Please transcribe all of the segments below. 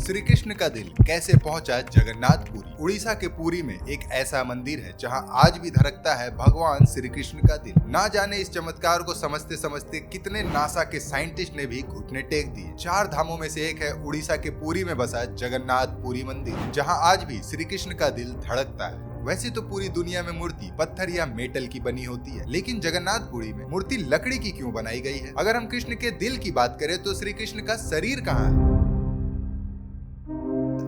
श्री कृष्ण का दिल कैसे पहुंचा जगन्नाथपुरी। उड़ीसा के पुरी में एक ऐसा मंदिर है जहां आज भी धड़कता है भगवान श्री कृष्ण का दिल। ना जाने इस चमत्कार को समझते समझते कितने नासा के साइंटिस्ट ने भी घुटने टेक दिए। 4 धामों में से एक है उड़ीसा के पुरी में बसा जगन्नाथपुरी मंदिर, जहां आज भी श्री कृष्ण का दिल धड़कता है। वैसे तो पूरी दुनिया में मूर्ति पत्थर या मेटल की बनी होती है, लेकिन जगन्नाथपुरी में मूर्ति लकड़ी की क्यों बनाई गई है? अगर हम कृष्ण के दिल की बात करें तो श्री कृष्ण का शरीर कहाँ है?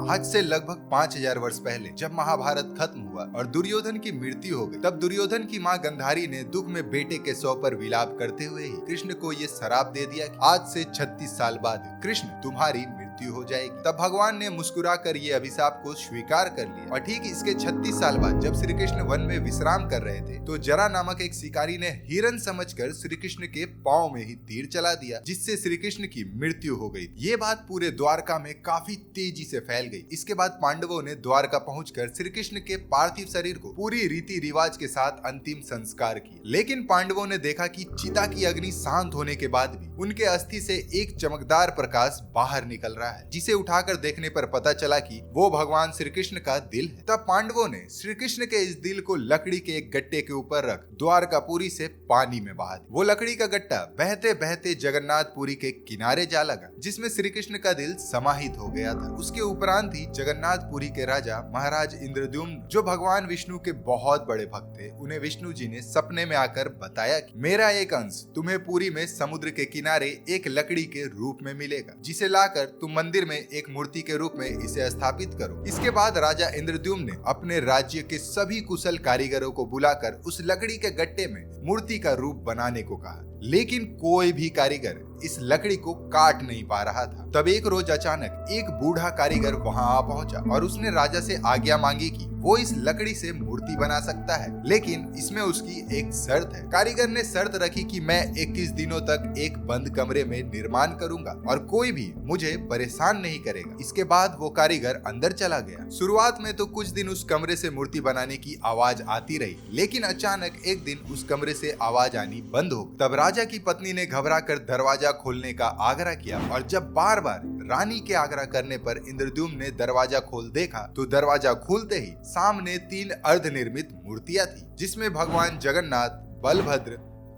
आज से लगभग 5000 वर्ष पहले जब महाभारत खत्म हुआ और दुर्योधन की मृत्यु हो गई, तब दुर्योधन की मां गांधारी ने दुख में बेटे के शव पर विलाप करते हुए ही कृष्ण को ये श्राप दे दिया कि आज से 36 साल बाद कृष्ण तुम्हारी मृत्यु हो जाएगी। तब भगवान ने मुस्कुराकर ये अभिशाप को स्वीकार कर लिया और ठीक इसके 36 साल बाद जब श्री कृष्ण वन में विश्राम कर रहे थे तो जरा नामक एक शिकारी ने हिरन समझकर श्री कृष्ण के पांव में ही तीर चला दिया, जिससे श्री कृष्ण की मृत्यु हो गई। ये बात पूरे द्वारका में काफी तेजी से फैल गई। इसके बाद पांडवों ने द्वारका पहुंचकर श्री कृष्ण के पार्थिव शरीर को पूरी रीति रिवाज के साथ अंतिम संस्कार किए। लेकिन पांडवों ने देखा कि चिता की अग्नि शांत होने के बाद भी उनके अस्थि से एक चमकदार प्रकाश बाहर निकल रहा है, जिसे उठाकर देखने पर पता चला कि वो भगवान श्री कृष्ण का दिल है। तब पांडवों ने श्री कृष्ण के इस दिल को लकड़ी के एक गट्टे के ऊपर रख द्वारकापुरी से पानी में बहा दिया। वो लकड़ी का गट्टा बहते बहते जगन्नाथपुरी के किनारे जा लगा, जिसमें श्री कृष्ण का दिल समाहित हो गया था। उसके उपरांत ही जगन्नाथपुरी के राजा महाराज इंद्रद्युम्न, जो भगवान विष्णु के बहुत बड़े भक्त थे, उन्हें विष्णु जी ने सपने में आकर बताया कि मेरा एक अंश तुम्हें पुरी में समुद्र के किनारे एक लकड़ी के रूप में मिलेगा, जिसे लाकर तुम मंदिर में एक मूर्ति के रूप में इसे स्थापित करो। इसके बाद राजा इंद्रद्युम्न ने अपने राज्य के सभी कुशल कारीगरों को बुलाकर उस लकड़ी के गट्टे में मूर्ति का रूप बनाने को कहा, लेकिन कोई भी कारीगर इस लकड़ी को काट नहीं पा रहा था। तब एक रोज अचानक एक बूढ़ा कारीगर वहां आ पहुंचा और उसने राजा से आज्ञा मांगी कि वो इस लकड़ी से मूर्ति बना सकता है, लेकिन इसमें उसकी एक शर्त है। कारीगर ने शर्त रखी कि मैं 21 दिनों तक एक बंद कमरे में निर्माण करूंगा और कोई भी मुझे परेशान नहीं करेगा। इसके बाद वो कारीगर अंदर चला गया। शुरुआत में तो कुछ दिन उस कमरे से मूर्ति बनाने की आवाज आती रही, लेकिन अचानक एक दिन उस कमरे से आवाज आनी बंद हो गई। तब राजा की पत्नी ने घबराकर दरवाजा खोलने का आग्रह किया और जब बार बार रानी के आग्रह करने पर इंद्रद्युम्न ने दरवाजा खोल देखा तो दरवाजा खुलते ही सामने 3 अर्धनिर्मित मूर्तियां थी, जिसमें भगवान जगन्नाथ, बलभद्र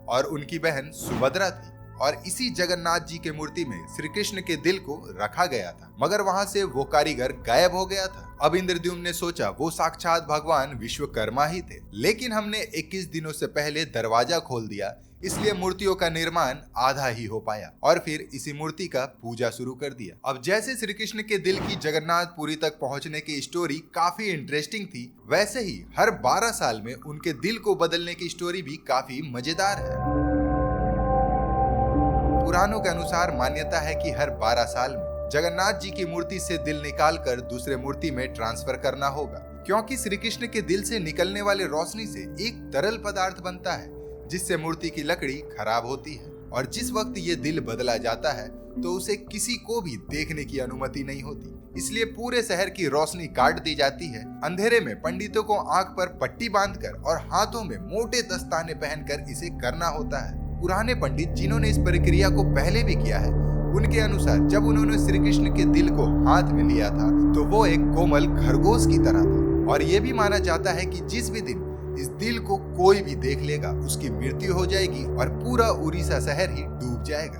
और उनकी बहन सुभद्रा थी। और इसी जगन्नाथ जी के मूर्ति में श्री कृष्ण के दिल को रखा गया था, मगर वहां से वो कारीगर गायब हो गया था। अब इंद्रद्युम्न ने सोचा वो साक्षात भगवान विश्वकर्मा ही थे, लेकिन हमने 21 दिनों से पहले दरवाजा खोल दिया, इसलिए मूर्तियों का निर्माण आधा ही हो पाया और फिर इसी मूर्ति का पूजा शुरू कर दिया। अब जैसे श्री कृष्ण के दिल की जगन्नाथपुरी तक पहुंचने की स्टोरी काफी इंटरेस्टिंग थी, वैसे ही हर 12 साल में उनके दिल को बदलने की स्टोरी भी काफी मजेदार है। पुराणों के अनुसार मान्यता है कि हर 12 साल में जगन्नाथ जी की मूर्ति से दिल निकालकर दूसरे मूर्ति में ट्रांसफर करना होगा, क्योंकि श्री कृष्ण के दिल से निकलने वाले रोशनी से एक तरल पदार्थ बनता है, जिससे मूर्ति की लकड़ी खराब होती है और जिस वक्त ये दिल बदला जाता है तो उसे किसी को भी देखने की अनुमति नहीं होती। इसलिए पूरे शहर की रोशनी काट दी जाती है। अंधेरे में पंडितों को आंख पर पट्टी बांधकर और हाथों में मोटे दस्ताने पहनकर इसे करना होता है। पुराने पंडित जिन्होंने इस प्रक्रिया को पहले भी किया है, उनके अनुसार जब उन्होंने श्री कृष्ण के दिल को हाथ में लिया था तो वो एक कोमल खरगोश की तरह था। और ये भी माना जाता है कि जिस भी दिन इस दिल को कोई भी देख लेगा उसकी मृत्यु हो जाएगी और पूरा उड़ीसा शहर ही डूब जाएगा।